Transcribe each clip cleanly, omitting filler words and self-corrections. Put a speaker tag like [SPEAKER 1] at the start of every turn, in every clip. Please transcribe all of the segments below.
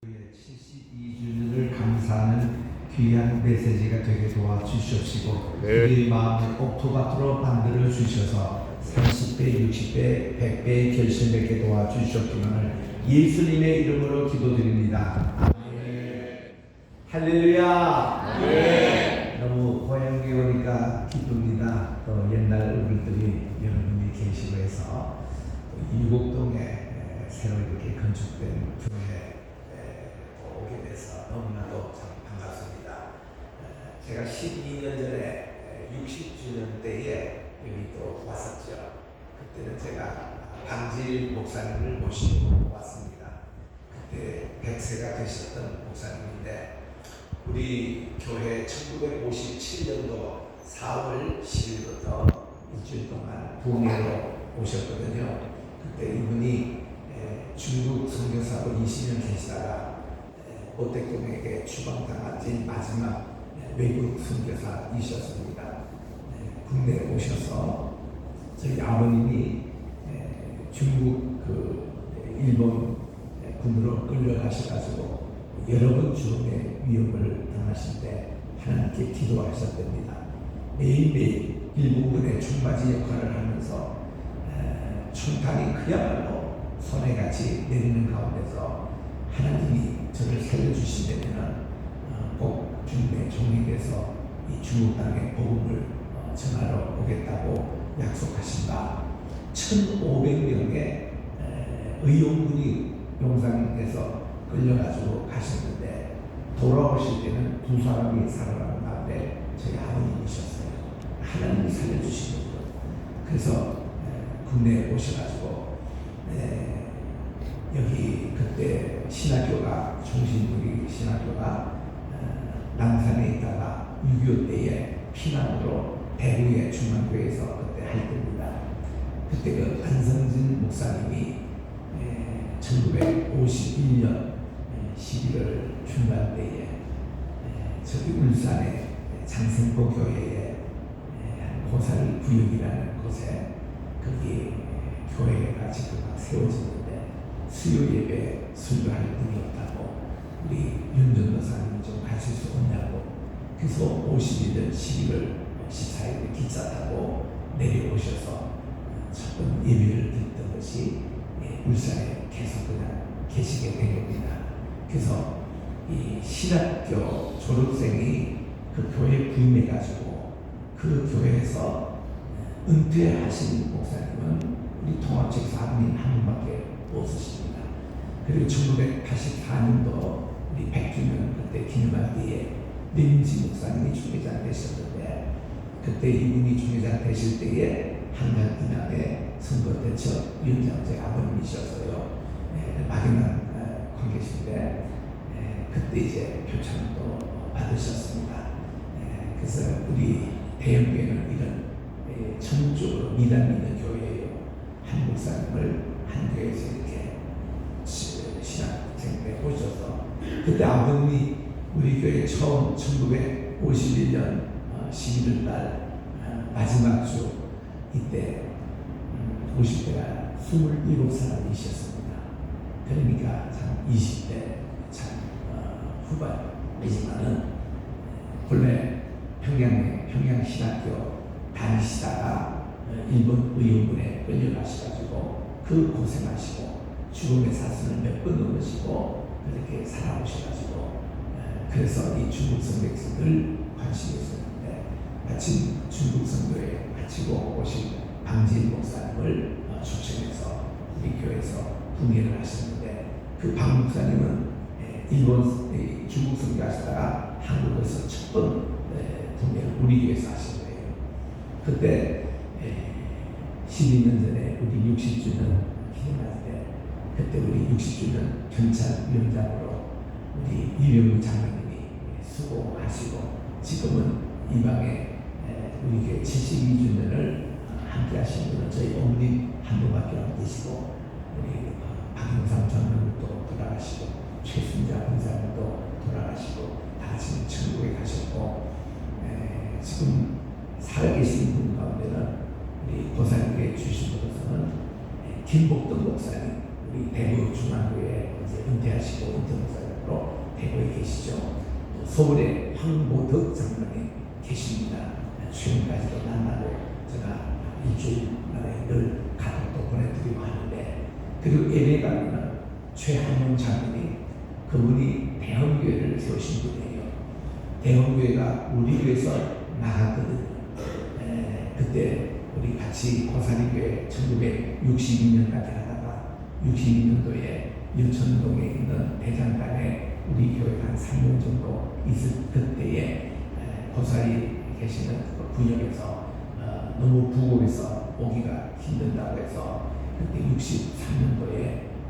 [SPEAKER 1] 72주년을 감사하는 귀한 메시지가 되게 도와주시옵시고 우리 마음을 옥토밭으로 만들어 주셔서 30배, 60배, 100배의 결실 맺게 도와주시옵기만을 예수님의 이름으로 기도드립니다. 아멘. 할렐루야. 아멘. 너무 고향에 오니까 기쁩니다. 또 옛날 어른들이 여러분이 계시고 해서 유곡동에 새로 이렇게 건축된 교회 오게 돼서 너무나도 참 반갑습니다. 제가 12년 전에 60주년 때에 여기 또 왔었죠. 그때는 제가 방질 목사님을 모시고 왔습니다. 그때 100세가 되셨던 목사님인데 우리 교회 1957년도 4월 10일부터 일주일 동안 부흥회로 오셨거든요. 그때 이분이 중국 선교사로 20년 계시다가 오택동에게 추방당한 지 마지막 외국 선교사이셨습니다. 국내에 오셔서 저희 아버님이 중국 일본 군으로 끌려가셔가지고 여러 번 죽음의 위협을 당하실 때 하나님께 기도하셨답니다. 매일매일 일본군의 총맞이 역할을 하면서 총탄이 그야말로 손해같이 내리는 가운데서 하나님이 저를 살려주시려면 꼭 주님의 종이 돼서 이 중국 땅의 복음을 전하러 오겠다고 약속하신다. 1,500명의 의용군이 용산에서 끌려가지고 가셨는데 돌아오실 때는 두 사람이 살아남은 가운데 저희 아버님이셨어요. 하나님이 살려주신 분. 그래서 국내에 오셔가지고 여기 그때 신학교가 종신부리 신학교가 남산에 있다가 6.25 때에 피난으로 대구의 중앙교회에서 그때 할 때입니다. 그때 그 안성진 목사님이 1951년 11월 중반 때에 저기 울산의 장생포 교회에 고사리 구역이라는 곳에 거기 교회가 지금 세워졌는데 수요 예배 설교할 분이 없다고 우리 윤전도사님이 좀 가실 수 없냐고 그래서 51년 11월 14일에 기차 타고 내려오셔서 첫 번 예배를 듣던 것이 울산에 계속 그냥 계시게 된 겁니다. 그래서 이 신학교 졸업생이 그 교회에 부임해가지고 그 교회에서 은퇴하신 목사님은 우리 통합책 사부님 한 분밖에 없으십니다. 그리고 1984년도 우리 100주년 그때 기념할 때에 민지 목사님이 중회장 되셨는데 그때 이분이 중회장 되실 때에 한달 이남에 선거대책위원장 제 아버님이셨어요. 막연한 관계신데 그때 이제 표창도 받으셨습니다. 그래서 우리 대형교회는 이런 전적으로 미담 있는 교회예요. 한 목사님을 한 교회에서 이렇게 신학생 때 오셔서 그때 아버님이 우리 교회 처음 1951년 11월 달 마지막 주 이때 50대가 27살이셨습니다. 그러니까 참 20대 참 후반이지만은 본래 평양신학교 다니시다가 일본 의용군에 끌려가셔가지고 그 고생하시고 죽음의 사슬을 몇 번 넘으시고 그렇게 살아오셔가지고 그래서 이 중국 성백성들 관심이 있었는데 마침 중국 선교에 마치고 오신 방진 목사님을 초청해서 우리 교회에서 부흥회를 하셨는데 그 방 목사님은 일본 중국 선교하시다가 한국에서 첫 번 부흥회를 우리 교회에서 하신 거예요. 그때 12년 전에 우리 60주년 기념할 때 그때 우리 60주년 경찰위원장으로 우리 이병우 장로님이 수고하시고 지금은 이 방에 우리 교회 72주년을 함께 하신 분은 저희 어머님 한 분밖에 안 계시고 우리 박영삼 장로님도 돌아가시고 최순자 권사님도 돌아가시고 다 지금 천국에 가셨고 지금 살아계신 분 가운데는 우리 고사님께 주신 분으로서는 김복동 목사님 우리 대구 중앙교회 이제 은퇴하시고 은퇴 목사님으로 대구에 계시죠. 또 서울에 황보덕 장로님 계십니다. 최근까지도 만나고 제가 일주일 만에 늘 카톡도 보내드리고 하는데, 그리고 예배 가면은 최한용 장로님, 그분이 대형교회를 세우신 분이에요. 대형교회가 우리 교회에서 나갔거든요. 그때 우리 같이 고사리교회 1962년까지 하다가 62년도에 유천동에 있는 대장간에 우리 교회가 한 3년 정도 있을 그때에 고사리 계시는 그 구역에서 너무 부곡해서 오기가 힘든다고 해서 그때 63년도에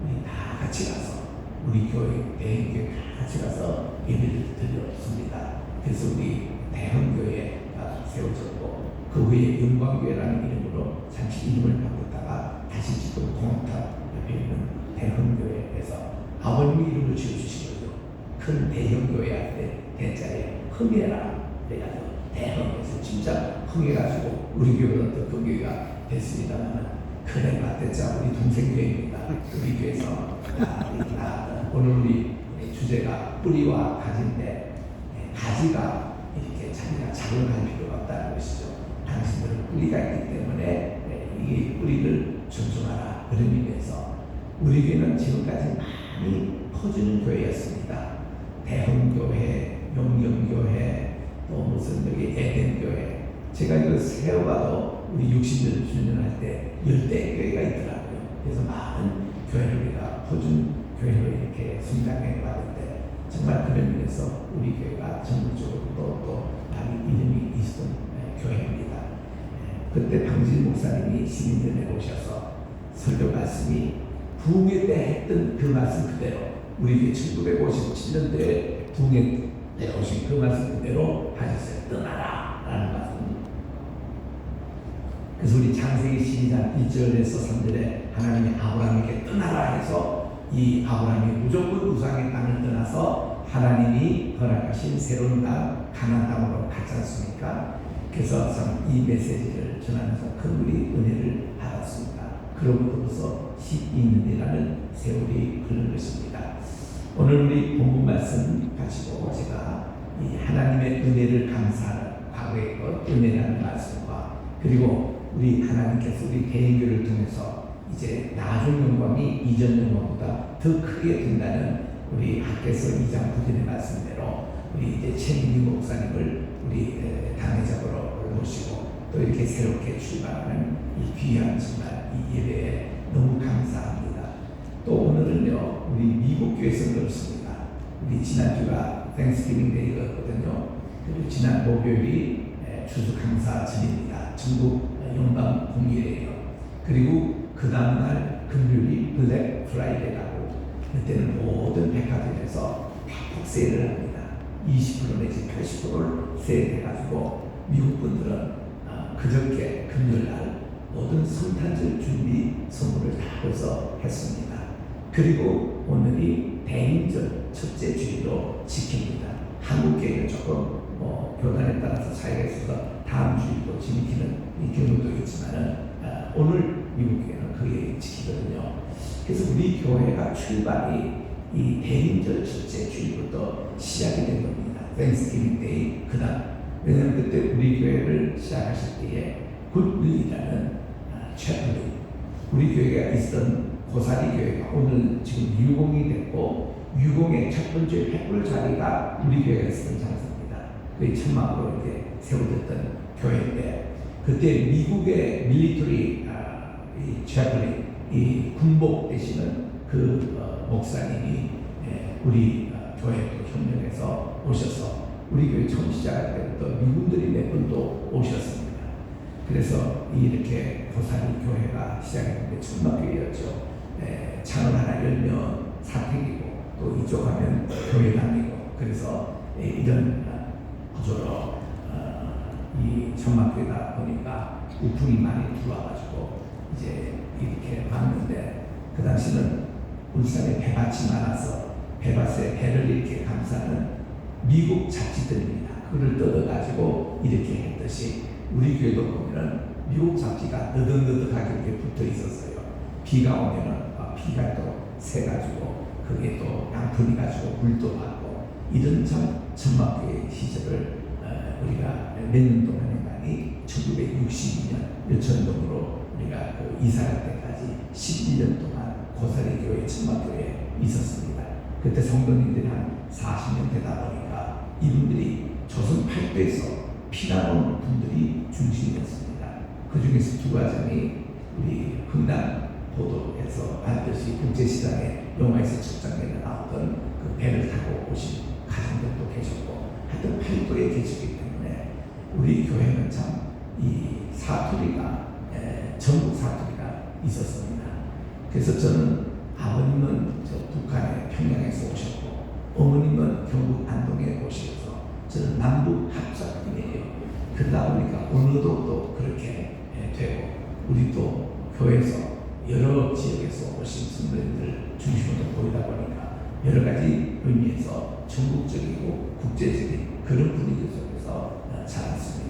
[SPEAKER 1] 우리 다 같이 가서 우리 교회 대형교회 다 같이 가서 예배를 드렸습니다. 그래서 우리 대형교회가 세워졌고 그 후에 영광교회라는 이름으로 잠시 이름을 바꿨다가 다시 지금 공탑 옆에 있는 대형교회에서 아버님이 이름을 지어주신 거죠. 큰 대형교회한테 대자에 흥해라 그래가지고 대형에서 진짜 흥해가지고 우리 교회는 또 그 교회가 됐습니다만, 그래 맞댔자 우리 동생 교회입니다. 우리 교회에서 오늘 우리 주제가 뿌리와 가지인데, 가지가 이렇게 자기가 자극할 필요가 없다는 것이죠. 당신들은 뿌리가 있기 때문에 이 뿌리를 존중하라, 그런 의미에서 우리 교회는 지금까지 많이 퍼지는 교회였습니다. 대흥교회, 용영교회, 또 무슨 여기 에덴교회, 제가 이거 세워봐도 우리 60년 주년할 때 10대 교회가 있더라고요. 그래서 많은 교회를 우리가 퍼준 교회로 이렇게 성장해 봤는데, 정말 그런 의미에서 우리 교회가 전국적으로도 또 많이 이름이 있었던 교회입니다. 그때 방진 목사님이 시민전에 오셔서 설교 말씀이 부흥회 때 했던 그 말씀 그대로, 우리 교회 1957년도에 부흥회 때 오신 그 말씀 그대로 하셨어요. 떠나라 라는 말씀. 그래서 우리 창세기 12장 1절에서 3절에 하나님이 아브라함에게 떠나라 해서 이 아브라함이 무조건 우상의 땅을 떠나서 하나님이 허락하신 새로운 땅 가나안 땅으로 갔지 않습니까? 그래서 참 이 메시지를 전하면서 큰 우리 은혜를 받았습니다. 그로부터서 12년이라는 세월이 흐른 것입니다. 오늘 우리 본문 말씀 가지고 제가 이 하나님의 은혜를 감사하는 과거의 것 은혜라는 말씀과, 그리고 우리 하나님께서 우리 개인교를 통해서 이제 나중 영광이 이전 영광보다 더 크게 된다는 우리 학개서 2장 9절의 말씀대로 우리 이제 최민기 목사님을 우리 당회장으로 모시고 또 이렇게 새롭게 출발하는 이 귀한 정말 이 예배에 너무 감사합니다. 또 오늘은요 우리 미국 교회에서 그렇습니다. 우리 지난주가 땡스기빙 데이였거든요. 그리고 지난 목요일이 추수 감사절입니다. 전국 영광 공휴일이에요. 그리고 그 다음날 금요일이 블랙 프라이데이라고, 그때는 모든 백화점에서 대폭 세일을 합니다. 20% 내지 80%를 세일해가지고 미국 분들은 그저께 금요일날 모든 성탄절 준비 선물을 다 벌써 했습니다. 그리고 오늘이 대인절 첫째 주일로 지킵니다. 한국 교회는 조금 교단에 따라서 차이가 있어서 다음 주일도 지키는 이 경우도 있지만은 오늘 미국 교회는 그게 지키거든요. 그래서 우리 교회가 출발이 이 대인절 첫째 주일부터 시작이 된 겁니다. 땡스기빙 데이 그다음. 왜냐하면 그때 우리 교회를 시작하실 때에 굿윌이라는 채플이, 우리 교회가 있었던 고사리 교회가 오늘 지금 유공이 됐고, 유공의 첫 번째 횃불 자리가 우리 교회가 있었던 장소입니다. 그게 천막으로 이렇게 세워졌던 교회인데, 그때 미국의 밀리터리 이 채플이, 이 군복 되시는 그 목사님이 우리 교회에 협력해서 오셔서 우리 교회 처음 시작할 때부터 미군들이 몇 분도 오셨습니다. 그래서 이렇게 고사리 교회가 시작했는데 천막교회였죠. 창을 하나 열면 사택이고 또 이쪽 하면 교회당이고, 그래서 이런 구조로 이 천막교회다 보니까 우풍이 많이 들어와가지고 이제 이렇게 왔는데, 그 당시는 울산에 배밭이 많아서 배밭에 배를 이렇게 감싸는 미국 잡지들입니다. 그걸 뜯어가지고 이렇게 했듯이 우리 교회도 보면은 미국 잡지가 느덕느덕하게 이렇게 붙어 있었어요. 비가 오면은 비가 또 새가지고 그게 또 양푼이 가지고 물도 받고 이런 참 천막교회 시절을 우리가 몇 년 동안 했나니 1962년 여천동으로 우리가 그 이사할 때까지 11년 동안 고사리 교회 천막교회에 있었습니다. 그때 성도님들이 한 40년 되다 보니까 이분들이 조선 8도에서 피난 온 분들이 중심이었습니다. 그 중에서 두 가정이 우리 흥남 보도에서 반드시 국제시장에 영화에서 첫 장면에 나왔던 그 배를 타고 오신 가정들도 계셨고 하여튼 8도에 계시기 때문에 우리 교회는 참 이 사투리가 전국 사투리가 있었습니다. 그래서 저는 아버님은 저 북한의 평양에서 오셨고 어머님은 경북 안동에 오셔서 저는 남북 합작이에요. 그러다 보니까 언어도 또 그렇게 되고 우리 또 교회에서 여러 지역에서 오신 선배님들 중심으로 보이다 보니까 여러 가지 의미에서 전국적이고 국제적인 그런 분위기 속에서 자랐습니다.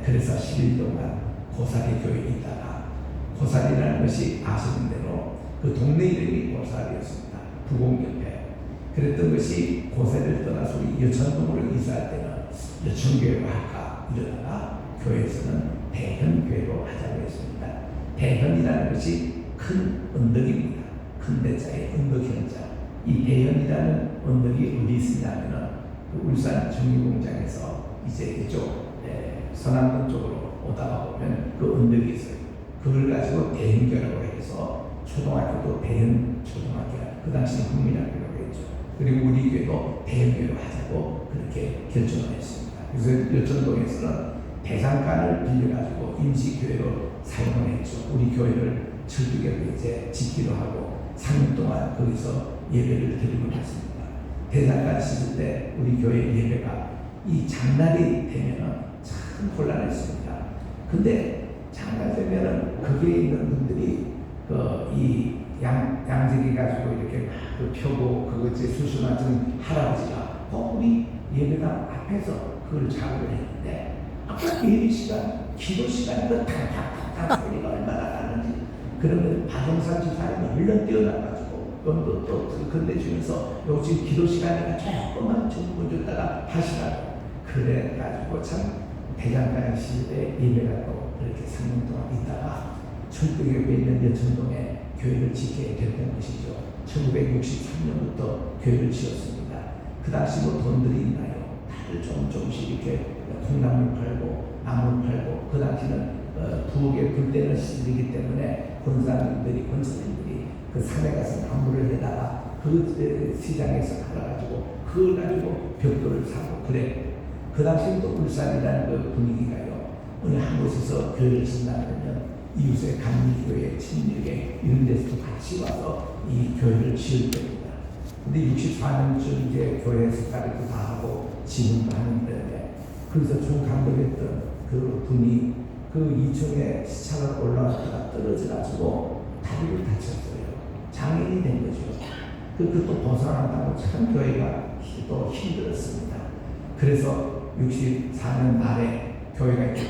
[SPEAKER 1] 그래서 10일 동안 고사리 교회에 있다가 고사리라는 것이 아시는 대로 그 동네 이름이 고사리였습니다. 부곡옆에. 그랬던 것이 고사리를 떠나서 우리 여천동으로 이사할 때는 여천교회로 할까 이러다가 교회에서는 대현교회로 하자고 했습니다. 대현이라는 것이 큰 언덕입니다. 큰 대자에 언덕현자. 이 대현이라는 언덕이 어디 있으냐면은 그 울산 정유공장에서 이제 이쪽 서남동 쪽으로 오다가 보면 그 언덕이 있어요. 그걸 가지고 대현교라고 해서 초등학교도 대현 초등학교, 그 당시에 국민학교라고 했죠. 그리고 우리 교회도 대현교로 하자고 그렇게 결정을 했습니다. 그래서 여천동에서는 대장간을 빌려가지고 임시교회로 사용을 했죠. 우리 교회를 철두개로 이제 짓기로 하고 3년 동안 거기서 예배를 드리고 있습니다. 대장간 시절 때 우리 교회 예배가 이 장날이 되면은 참 곤란했습니다. 근데 장날 되면은 거기에 있는 분들이 이 양재기 가지고 이렇게 막 펴고 그거 이제 수수 맞은 할아버지가 우리 예배당 앞에서 그걸 작업을 했는데 아까 예배 시간, 기도 시간이고 탕탕탕탕 소리가 얼마나 나는지 그러면 박영산 지사님이 얼른 뛰어나가지고 또 건네주면서 지금 기도 시간이니까 조금만 정부 줬다가 하시라고 그래가지고 참 대장간 시절에 예배가 또 그렇게 3년 동안 있다가 철도교회 있는 여천동에 교회를 짓게 됐던 것이죠. 1963년부터 교회를 지었습니다. 그 당시 뭐 돈들이 있나요? 다들 조금씩 이렇게 콩나물 팔고 나물 팔고 그 당시는 부엌에 불때는 시절이기 때문에 권사님들이 그 산에 가서 나무를 해다가 그 시장에서 팔아가지고 그걸 가지고 벽돌을 사고 그래. 그 당시 또 울산이라는 그 분위기가요. 어느 한 곳에서 교회를 짓는다면 이웃의 감리교회, 친밀교회 이런 데서도 같이 와서 이 교회를 지을 때입니다. 근데 64년쯤 이제 교회 스타일도 다 하고 지금도 하는데 그래서 총감독했던 그 분이 그 2층에 시차가 올라왔다가 떨어져가지고 다리를 다쳤어요. 장애인이 된 거죠. 그것도 벗어난다고 참 교회가 또 힘들었습니다. 그래서 64년 말에 교회가 이렇게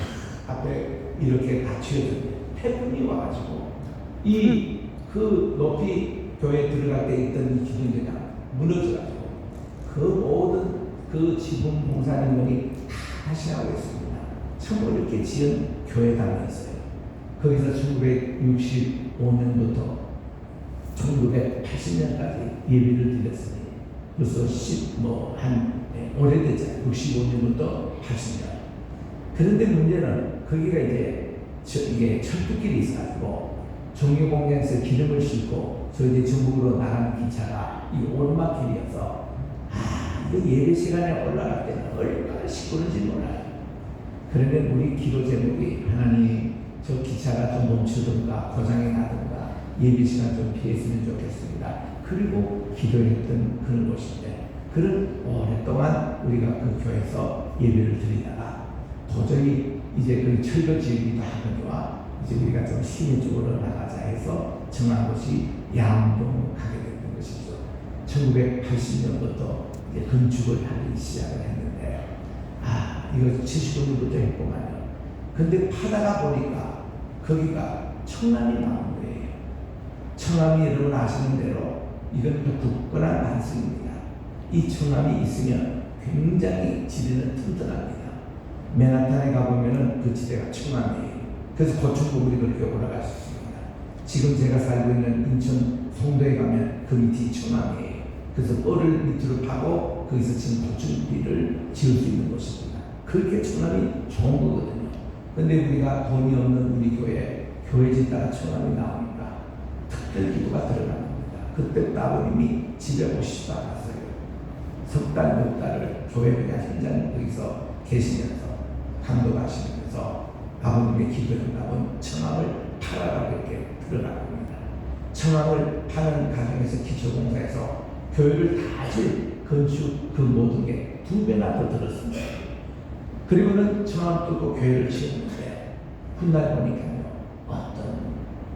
[SPEAKER 1] 앞에 이렇게 닫혀졌는데 태풍이 와가지고 그 높이 교회에 들어갈 때 있던 이 기둥계가 무너져가지고 그 모든 그 지붕 봉사님들이 다 다시 하고 있습니다. 처음으로 이렇게 지은 교회당이었어요. 거기서 1965년부터 1980년까지 예배를 드렸으니 벌써 오래됐잖아요. 65년부터 80년. 그런데 문제는 거기가 이게 철도길이 있어가지고 정유공장에서 기름을 싣고 저 이제 전국으로 나가는 기차가 이 오르막길이어서 이거 예배 시간에 올라갈 때는 얼마나 시끄러운지 몰라요. 그런데 우리 기도 제목이 하나님 저 기차가 좀 멈추든가 고장이 나든가 예배 시간 좀 피했으면 좋겠습니다. 그리고 기도했던 그런 곳인데 그런 오랫동안 우리가 그 교회에서 예배를 드리다가 도저히 이제 그 철거 지역이기도 하거니와 이제 우리가 좀 시내 쪽으로 나가자 해서 정한 곳이 양동으로 가게 됐던 것이죠. 1980년부터 이제 건축을 하기 시작을 했는데 이거 75년부터 했구만요. 근데 파다가 보니까 거기가 청란이 나온 거예요. 청암이 여러분 아시는 대로 이건 굳건한 반석입니다. 이 청암이 있으면 굉장히 지대는 튼튼합니다. 맨하탄에 가보면은 그 지대가 청암이에요. 그래서 고층건물이 그렇게 올라갈 수 있습니다. 지금 제가 살고 있는 인천 송도에 가면 그 밑이 청암이에요. 그래서 뻘을 밑으로 파고 거기서 지금 고층비를 지을 수 있는 곳입니다. 그렇게 청암이 좋은 거거든요. 근데 우리가 돈이 없는 우리 교회 짓다가 청암이 나오니까 특별 기도가 들어갑니다. 그때 아버님이 집에 오시지도 않았어요. 석 달, 몇 달을 교회 그냥 현장 거기서 계시면서 감독하시면서 아버님의 기도응답은 청암을 파라라고 이렇게 들어갑니다. 청암을 파는 과정에서 기초공사에서 교회를 다 질 건축 그 모든 게 2배나 더 들었습니다. 그리고는 청암 뚫고 교회를 지었는데 훗날 보니까요, 어떤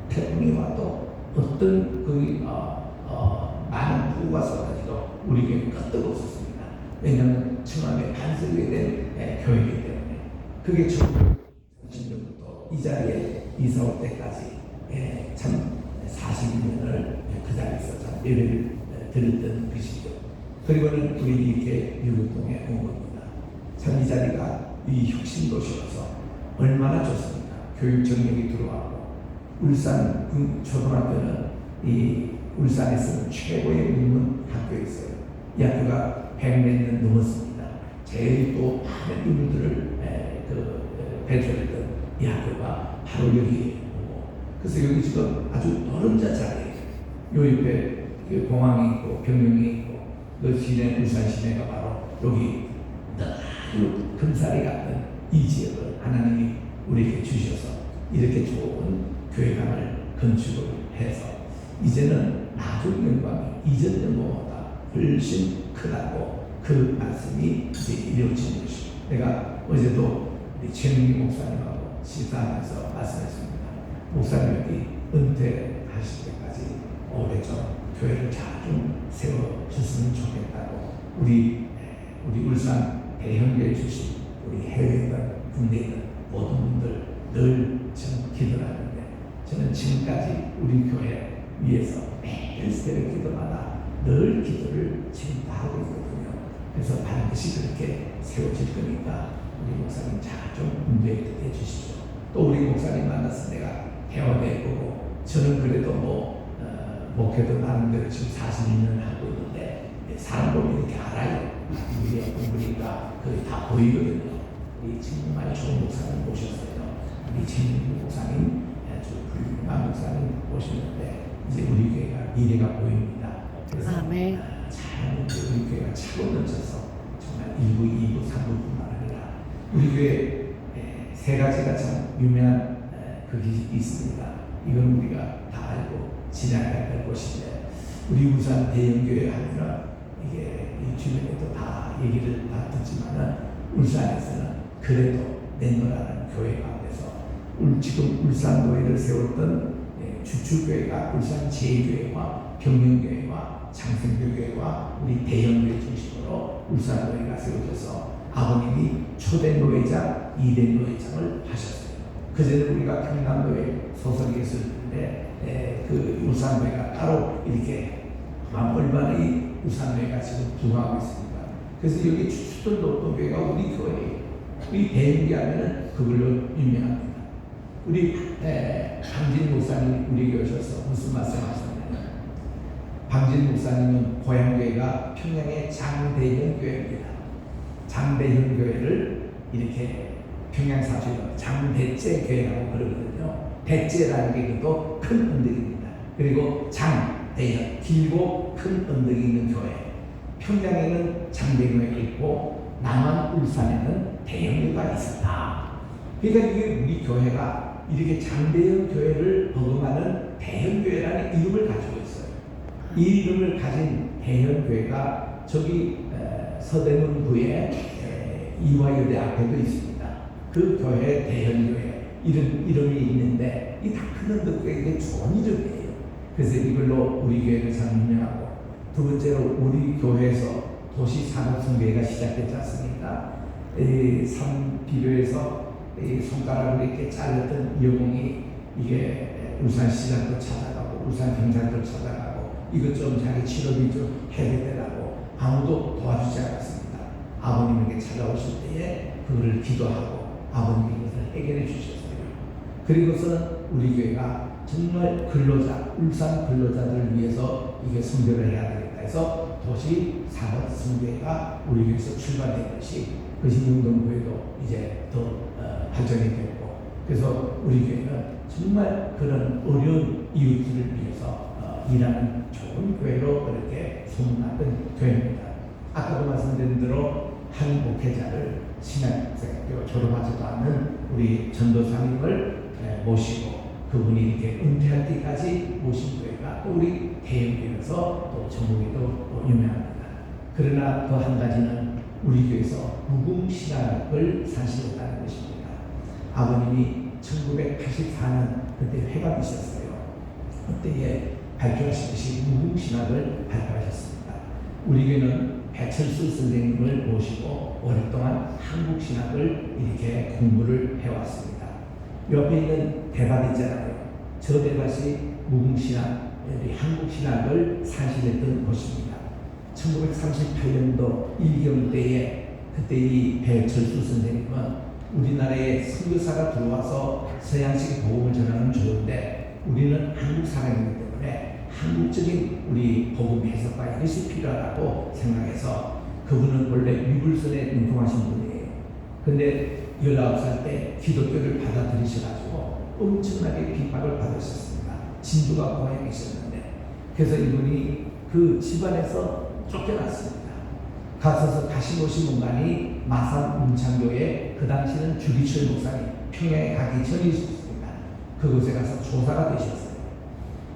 [SPEAKER 1] 태풍이 와도 어떤 많은 폭우가 쏟아지도 우리 교회는 끄떡 없었습니다. 왜냐하면 청암의 반석이 된 교회이기 때문에. 그게 1930년부터 이 자리에 이사 올 때까지 참 42년을 그 자리에서 참 예배를 드렸던 것이죠. 그리고는 우리 이렇게 유교동에 온 겁니다. 참 이 자리가 이 혁신도시로서 얼마나 좋습니까? 교육 정력이 들어왔고, 울산 초등학교는 이 울산에서는 최고의 문문 학교였어요. 이 학교가 100몇 년 넘었습니다. 제일 또 많은 인물들을 배출했던 이 학교가 바로 여기에 오고, 그래서 여기 지금 아주 노른자 자리에 요 옆에 공항이 있고 병영이 있고 그 시내 울산 시내가 바로 여기 아주 금살이 같은 이 지역을 하나님이 우리에게 주셔서 이렇게 좋은 교회관을 건축을 해서 이제는 나중 영광이 이전 영광보다 훨씬 크다고 그 말씀이 이제 이루어진 것이죠. 내가 어제도 우리 최민기 목사님하고 시사하면서 말씀했습니다. 목사님이 은퇴하실 때까지 오래전 교회를 잘 좀 세워줬으면 좋겠다고 우리 울산 대형교회 출신 우리 해외든 국내든 모든 분들 늘 전 기도를 하는데, 저는 지금까지 우리 교회 위해서 매일 새벽 기도마다 늘 기도를 지금 다 하고 있거든요. 그래서 반드시 그렇게 세워질 거니까 우리 목사님 잘 좀 인도해 주십시오. 또 우리 목사님 만나서 내가 대화해 보고, 저는 그래도 목회도 나름대로 지금 42년 하고 있는데 사람 보면 이렇게 알아요. 우리의 공부니까 그게 다 보이거든요. 우리 정말 좋은 목사님 모셨어요. 우리 최민기 목사님, 아주 훌륭한 목사님 모셨는데 이제 우리 교회가 미래가 보입니다. 그래서 잘 우리 교회가 차고 넘쳐서 정말 1부, 2부, 3부뿐만 아니라 우리 교회 세 가지가 참 유명한 그게 있습니다. 이건 우리가 다 알고 지나가야 될 곳인데, 우리 울산 대형교회 하면은 이게 이 주변에도 다 얘기를 다 듣지만은 울산에서는 그래도 낸노라는 교회 가운데서 지금 울산교회를 세웠던 주축교회가 울산 제2교회와 병영교회와 창생교회와 우리 대형교회 중심으로 울산교회가 세워져서 아버님이 초대 노회장, 2대 노회장을 하셨어요. 그전에 우리가 경남도에 소속이 있을 텐데 그 울산교회가 따로 이렇게 얼마나 이 울산교회가 지금 부흥하고 있습니다. 그래서 여기 추수들 높은 교회가 우리 교회예요. 우리 대형교회 하면은 그걸로 유명합니다. 우리 방진 목사님 우리 교회 오셔서 무슨 말씀하셨냐면, 방진 목사님은 고향교회가 평양의 장대현 교회입니다. 장대현 교회를 이렇게 평양 사주로 장대째 교회라고 그러거든요. 대째라는 게 그것도 큰 언덕입니다. 그리고 장대현, 길고 큰 언덕이 있는 교회. 평양에는 장대교회가 있고 남한 울산에는 대형교회가 있었다. 그러니까 이게 우리 교회가 이렇게 장대형 교회를 버금하는 대형교회라는 이름을 가지고 있어요. 이 이름을 가진 대형교회가 저기 서대문구에 이화여대 앞에도 있습니다. 그 교회 대형교회 이름이 있는데 이 다 큰 언덕교회가 좋은 이름이에요. 그래서 이걸로 우리 교회가 참 유명하고, 두 번째로 우리 교회에서 도시산업성교회가 시작됐지 않습니까? 산비료에서 손가락으로 이렇게 잘랐던 여공이 이게 울산시장도 찾아가고 울산 경찰들 찾아가고 이것 좀 자기 치료비 좀 해결되라고 아무도 도와주지 않았습니다. 아버님에게 찾아오실 때에 그거를 기도하고 아버님이 이것을 해결해 주셨어요. 그리고서 우리 교회가 정말 근로자, 울산 근로자들을 위해서 이게 선교를 해야 되겠다 해서 도시 사업 선교회가 우리 교회에서 출발된 것이 그것이 영동교회도 이제 더 발전이 됐고, 그래서 우리 교회는 정말 그런 어려운 이웃들을 위해서 일하는 좋은 교회로 그렇게 소문났던 교회입니다. 아까도 말씀드린 대로 한 목회자를 신학생교 졸업하지도 않은 우리 전도사님을 모시고 그분이 이렇게 은퇴할 때까지 모신 교회가 또 우리 대형교회에서 또 전국에도 유명합니다. 그러나 또 한 가지는 우리 교회에서 무궁신학을 사실했다는 것입니다. 아버님이 1984년 그때 회갑이셨어요. 그때에 발표하시듯이 무궁신학을 발표하셨습니다. 우리 교회는 배철수 선생님을 모시고 오랫동안 한국신학을 이렇게 공부를 해왔습니다. 옆에 있는 대밭 있잖아요. 저 대밭이 무궁신학, 한국신학을 사실했던 곳입니다. 1938년도 일경 때에 그때 이 배철수 선생님은 우리나라에 선교사가 들어와서 서양식 복음을 전하는 좋은데 우리는 한국 사람이기 때문에 한국적인 우리 복음 해석과 이것이 필요하다고 생각해서 그분은 원래 미불선에 능통하신 분이에요. 근데 19살 때 기독교를 받아들이셔가지고 엄청나게 핍박을 받으셨습니다. 진주가 고향에 계셨는데 그래서 이분이 그 집안에서 쫓겨났습니다. 가서서 다시 오신 공간이 마산 문창교회, 그 당시는 주기철 목사님 평양에 가기 전이셨습니다. 그곳에 가서 조사가 되셨어요.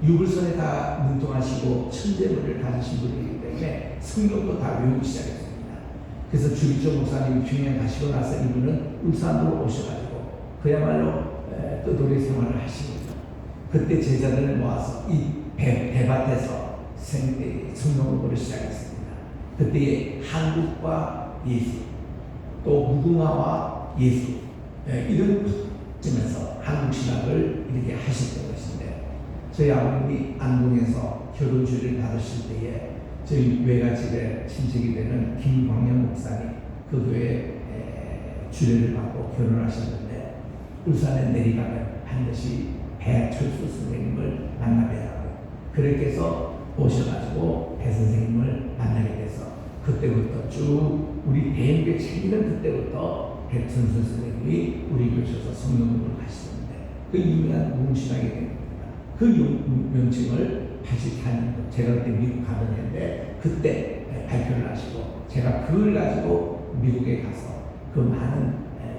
[SPEAKER 1] 유불선에 다 능통하시고 천재물을 가지신 분이기 때문에 성경도 다 외우기 시작했습니다. 그래서 주기철 목사님이 평양 가시고 나서 이분은 울산으로 오셔가지고 그야말로 떠돌이 생활을 하시거든요. 그때 제자들을 모아서 이 대밭에서 성경을 보기 시작했습니다. 그때 한국과 예수, 또 무궁화와 예수 이런 점에서 한국신학을 이렇게 하셨던 것인데 저희 아버님이 안동에서 결혼주례를 받으실 때에 저희 외갓집에 친척이 되는 김광영 목사님 그 교회에 주례를 받고 결혼하셨는데 울산에 내리가면 반드시 배철수 선생님을 만나뵈라고 그렇게 해서 오셔가지고 배 선생님을 만나게 돼서 그때부터 쭉 우리 대형교회 챙기는 그때부터 배철수 선생님이 우리 교회에서 성경 공부를 하시는데 그 유명한 무궁신학이 됩니다. 그 명칭을 84년도 제가 그때 미국 가던 해인데 그때 발표를 하시고 제가 그걸 가지고 미국에 가서 그 많은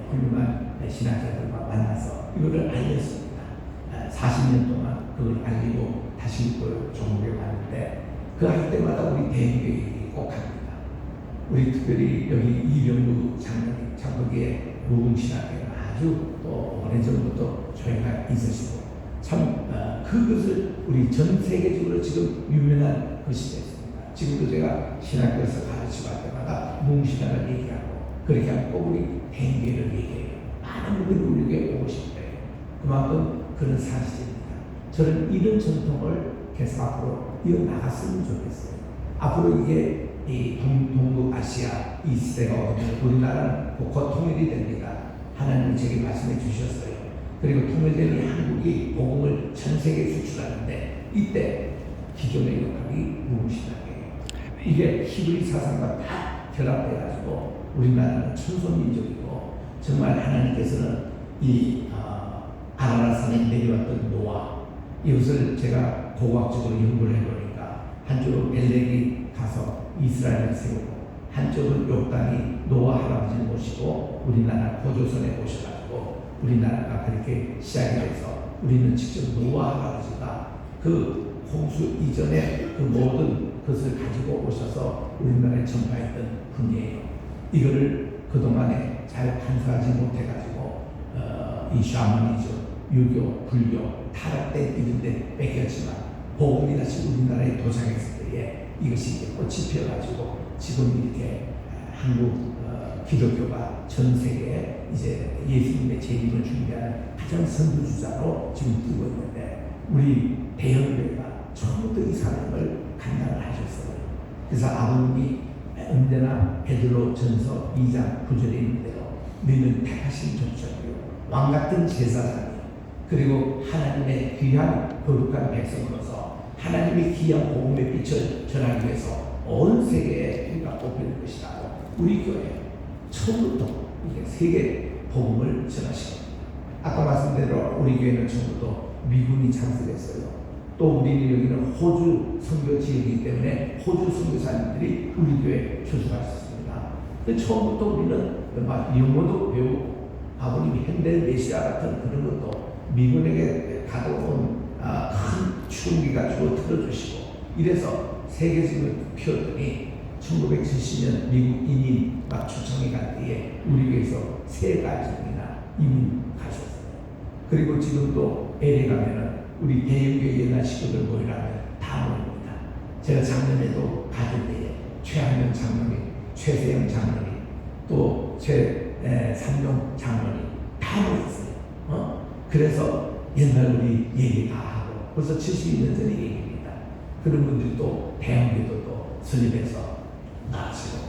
[SPEAKER 1] 훌륭한 신학자들과 만나서 이거를 알렸습니다. 40년 동안 그걸 알리고 다시 그 종국에 왔는데 그 할 때마다 우리 대형교회 꼭 합니다. 우리 특별히 여기 이병루 장로님 참 거기에 무궁신학에 아주 또 오래전부터 저희가 있으시고 참 그것을 우리 전 세계적으로 지금 유명한 것이 됐습니다. 지금도 제가 신학교에서 가르치고 할 때마다 무궁신학을 얘기하고 그렇게 하면 꼭 우리 대형교회를 얘기해요. 많은 분들이 우리에게 오고 싶대요. 그만큼 그런 사실입니다. 저는 이런 전통을 계속 앞으로 이어나갔으면 좋겠어요. 앞으로 이게 이 동북아시아 이 시대가 오면 우리나라는 곧 통일이 됩니다. 하나님이 제게 말씀해 주셨어요. 그리고 통일된 이 한국이 복음을 전 세계에 수출하는데 이때 기존의 역할이 무궁신학이에요. 이게 히브리 사상과 다 결합돼가지고 우리나라는 천손민족이고 정말 하나님께서는 이 아라라산에 내려왔던 노아 이것을 제가 고고학적으로 연구를 해보니까 한쪽으로 엘렉이 가서 이스라엘을 세우고 한쪽은 요단이 노아 할아버지를 모시고 우리나라 고조선에 오셔가지고 우리나라가 그렇게 시작이 돼서 우리는 직접 노아 할아버지가 그 홍수 이전에 그 모든 것을 가지고 오셔서 우리나라에 전파했던 분이에요. 이거를 그동안에 잘 간수하지 못해가지고 이 샤머니즘, 유교, 불교, 타락된 이런 데 뺏겼지만 복음이 다시 우리나라에 도착했을 때에 이것이 이제 꽃이 피어가지고 지금 이렇게 한국 기독교가 전 세계에 이제 예수님의 재림을 준비하는 가장 선두주자로 지금 뜨고 있는데 우리 대형교회가 처음부터 이 사명을 감당을 하셨어요. 그래서 아버님이 언제나 베드로 전서 2장 9절에 있는데요. 너희는 택하신 족속이요 왕같은 제사장이요 그리고 하나님의 귀한 거룩한 백성으로서 하나님의 귀한 복음의 빛을 전하기 위해서 온 세계에 우리가 뽑힐 것이라고 우리 교회 처음부터 이게 세계 복음을 전하시고 아까 말씀대로 우리 교회는 처음부터 미군이 창설했어요. 또 우리는 여기는 호주 선교 지역이기 때문에 호주 선교사님들이 우리 교회에 초청하셨습니다. 처음부터 우리는 영어도 배우고 아버님이 현대 메시아 같은 그런 것도 미군에게 가져온 큰 추운기가 주어 틀어주시고 이래서 세계적으로 피웠더니 1970년 미국 이민 막 초청이 갈 때에 우리 교회에서 3가족이나 이민 가셨어요. 그리고 지금도 LA 가면은 우리 대형교회 옛날 식구들 모이라면 다 모입니다. 제가 작년에도 가질 때에 최한명 장로님, 최세영 장로님, 또 최삼용 장로님 다 모였어요. 그래서 옛날 우리 얘기 다 하고 벌써 72년 전의 얘기입니다. 그런 분들이 또 대형교회도 또 설립해서 나가시고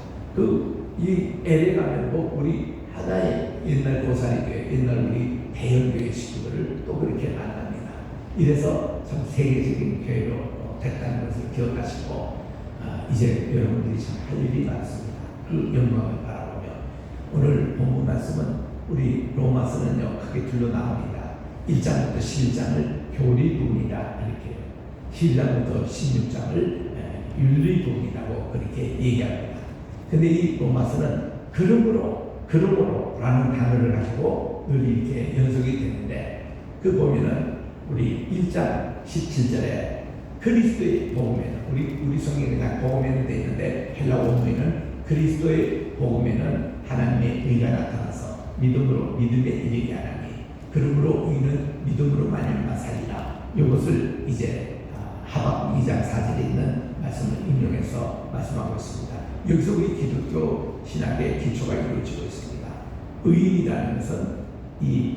[SPEAKER 1] 이 LA 가면 뭐 우리 하나의 옛날 고사리교회, 옛날 우리 대형교회 식구들을 또 그렇게 만납니다. 이래서 참 세계적인 교회로 됐다는 것을 기억하시고 이제 여러분들이 참 할 일이 많습니다. 그 영광을 바라보며 오늘 본문 말씀은 우리 로마서는요 크게 둘로 나옵니다. 1장부터 11장을 교리 부분이라 이렇게 11장부터 16장을 윤리 부분이라고 그렇게 얘기합니다. 근데 이 로마서는 그러므로라는 단어를 가지고 늘 이렇게 연속이 되는데 그 보면은 우리 1장 17절에 그리스도의 복음에는 우리 성경에 그냥 복음에는 되어 있는데 헬라 원문에는 그리스도의 복음에는 하나님의 의가 나타나서 믿음으로 믿음에 이르게 하나니 그러므로 우리는 믿음으로 말미암아 살리라. 이것을 이제 하박국 2장 4절에 있는 말씀을 인용해서 말씀하고 있습니다. 여기서 우리 기독교 신학의 기초가 이루어지고 있습니다. 의인이라는 것은 이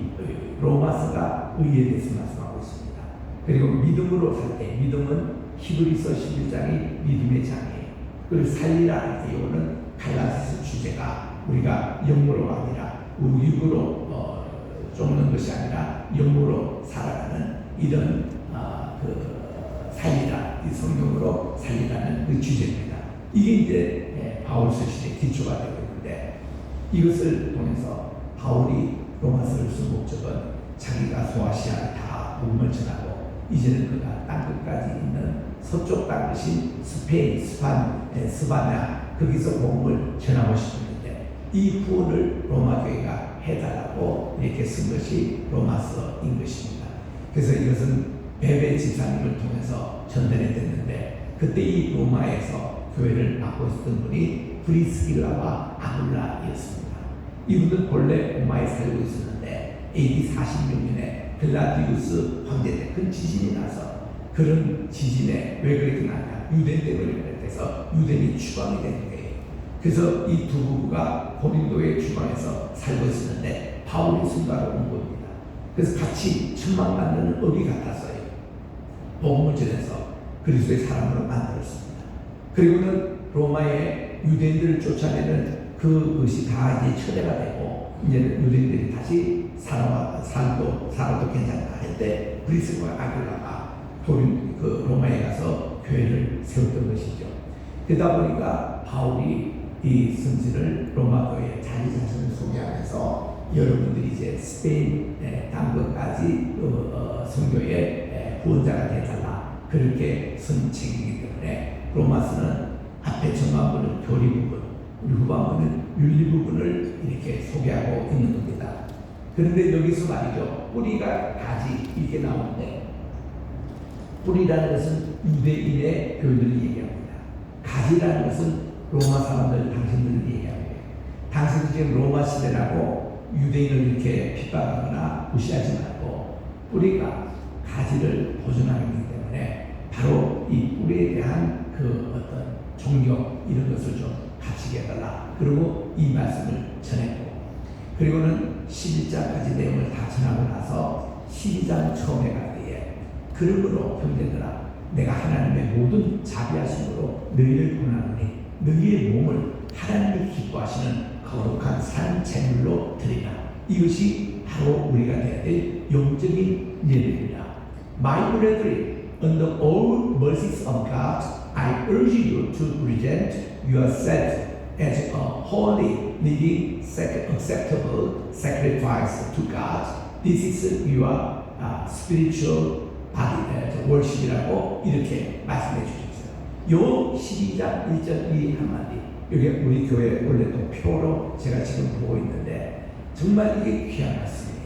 [SPEAKER 1] 로마서가 의에 대해서 말씀하고 있습니다. 그리고 믿음으로 살 때 믿음은 히브리서 11장이 믿음의 장이에요. 그리고 살리라 할 때 이거는 갈라디아서 주제가 우리가 영으로 아니라 육으로 쫓는 것이 아니라 영으로 살아가는 이런 살리라 이 성경으로 살리라는 그 주제입니다. 이게 이제 바울 서신의 기초가 되고 있는데 이것을 통해서 바울이 로마서를 쓴 목적은 자기가 소아시아에 다 복음을 전하고 이제는 그가 땅끝까지 있는 서쪽 땅이신 스페인, 스바냐 거기서 복음을 전하고 싶었는데 이 후원을 로마 교회가 해달라고 이렇게 쓴 것이 로마서인 것입니다. 그래서 이것은 베베 집사님을 통해서 전달이 됐는데 그때 이 로마에서 교회를 맡고 있었던 분이 브리스길라와 아굴라였습니다. 이분은 본래 로마에 살고 있었는데 AD 46년에 글라디우스 황제 때 큰 지진이 나서 그런 지진에 왜 그렇게 나냐 유대인 때문에 그래서 유대인이 추방이 된 거예요. 그래서 이 두 부부가 고린도의 주방에서 살고 있었는데 바울이 순가로 온 겁니다. 그래서 같이 천막 만드는 업이 같았어요. 복음을 전해서 그리스도의 사람으로 만들었습니다. 그리고는 로마의 유대인들을 쫓아내는 그것이 다 이제 철회가 되고 이제는 유대인들이 다시 살아도 괜찮다 할 때 브리스와 아굴라가 그 로마에 가서 교회를 세웠던 것이죠. 그러다 보니까 바울이 이 성지를 로마 교회에 자기 자신을 소개하면서 여러분들이 이제 스페인 당국까지 선교의 후원자가 되달라 그렇게 쓴 책이기 때문에 로마서는 앞에 전반부는 교리 부분, 후반부는 윤리 부분을 이렇게 소개하고 있는 겁니다. 그런데 여기서 말이죠. 뿌리가 가지 이렇게 나오는데 뿌리라는 것은 유대인의 교회들을 얘기합니다. 가지라는 것은 로마 사람들, 당신들을 얘기합니다. 당신들 지금 로마 시대라고 유대인을 이렇게 핍박하거나 무시하지 말고 뿌리가 가지를 보존하기 때문에 바로 이 뿌리에 대한 그 어떤 존경 이런 것을 좀 갖추게 해달라. 그리고 이 말씀을 전했고 그리고는 11장까지 내용을 다 전하고 나서 12장 처음에 갈 때에 그러므로 형제들아 내가 하나님의 모든 자비하심으로 너희를 권하노니 너희의 몸을 하나님이 기뻐하시는 거룩한 산 제물로 드리라. 이것이 바로 우리가 해야 될 영적인 예배입니다. My brethren, under all mercies of God, I urge you to present yourselves as a holy, living, acceptable sacrifice to God. This is your spiritual body, worship이라고 이렇게 말씀해 주셨어요. 요 12장 1절 이 한마디, 이게 우리 교회 원래 또 표로 제가 지금 보고 있는데 정말 이게 귀한 말씀이에요.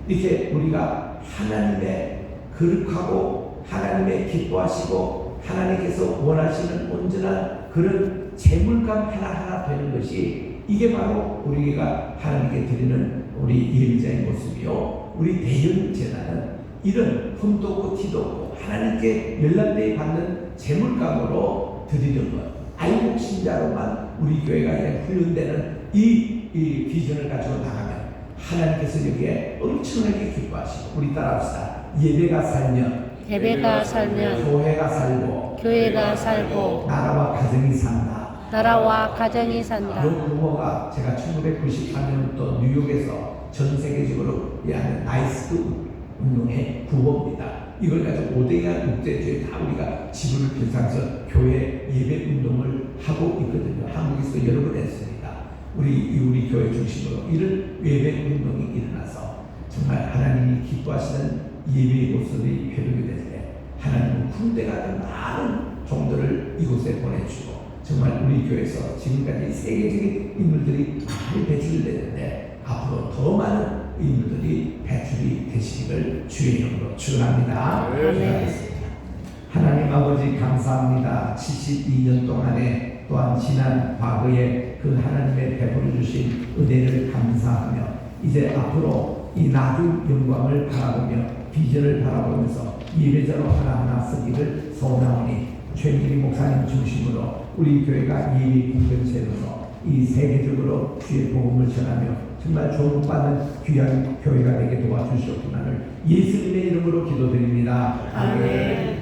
[SPEAKER 1] 이렇게 우리가 하나님의 거룩하고 하나님의 기뻐하시고 하나님께서 원하시는 온전한 그런 제물감 하나하나 되는 것이 이게 바로 우리가 하나님께 드리는 우리 예배자의 모습이요. 우리 대형 제단은 이런 흠도 없고 티도 없고 하나님께 연락되이 받는 제물감으로 드리는 것.愛목신자로만 우리 교회가 훈련되는 이 비전을 가지고 나가면 하나님께서 여기에 엄청나게 기뻐하시고 우리 따라합시다. 예배가 살면 교회가 살고 나라와 가정이 산다. 이 용어가 제가 1994년부터 뉴욕에서 전 세계적으로 하는 나이스 운동의 구호입니다. 이걸 가지고 오대양 국제주에 다 우리가 지구를 편상해서 교회 예배 운동을 하고 있거든요. 한국에서 여러 번 했습니다. 우리 교회 중심으로 이런 예배 운동이 일어나서 정말 하나님이 기뻐하시는 예배의 모습이 회복이 될 때 하나님은 군대 같은 많은 종들을 이곳에 보내주고 정말 우리 교회에서 지금까지 세계적인 인물들이 많이 배출되는데 앞으로 더 많은 인물들이 배출이 되시기를 주의 이름으로 축원합니다. 하나님 아버지 감사합니다. 72년 동안에 또한 지난 과거에 그 하나님의 베풀어 주신 은혜를 감사하며 이제 앞으로 이 나중 영광을 바라보며 비전을 바라보면서 예배자로 하나하나 쓰기를 소원하오니 최민희 목사님 중심으로 우리 교회가 예배 공동체로서 이 세계적으로 주의 복음을 전하며 정말 조국받는 귀한 교회가 되게 도와주시옵기만을 예수님의 이름으로 기도드립니다. 아멘.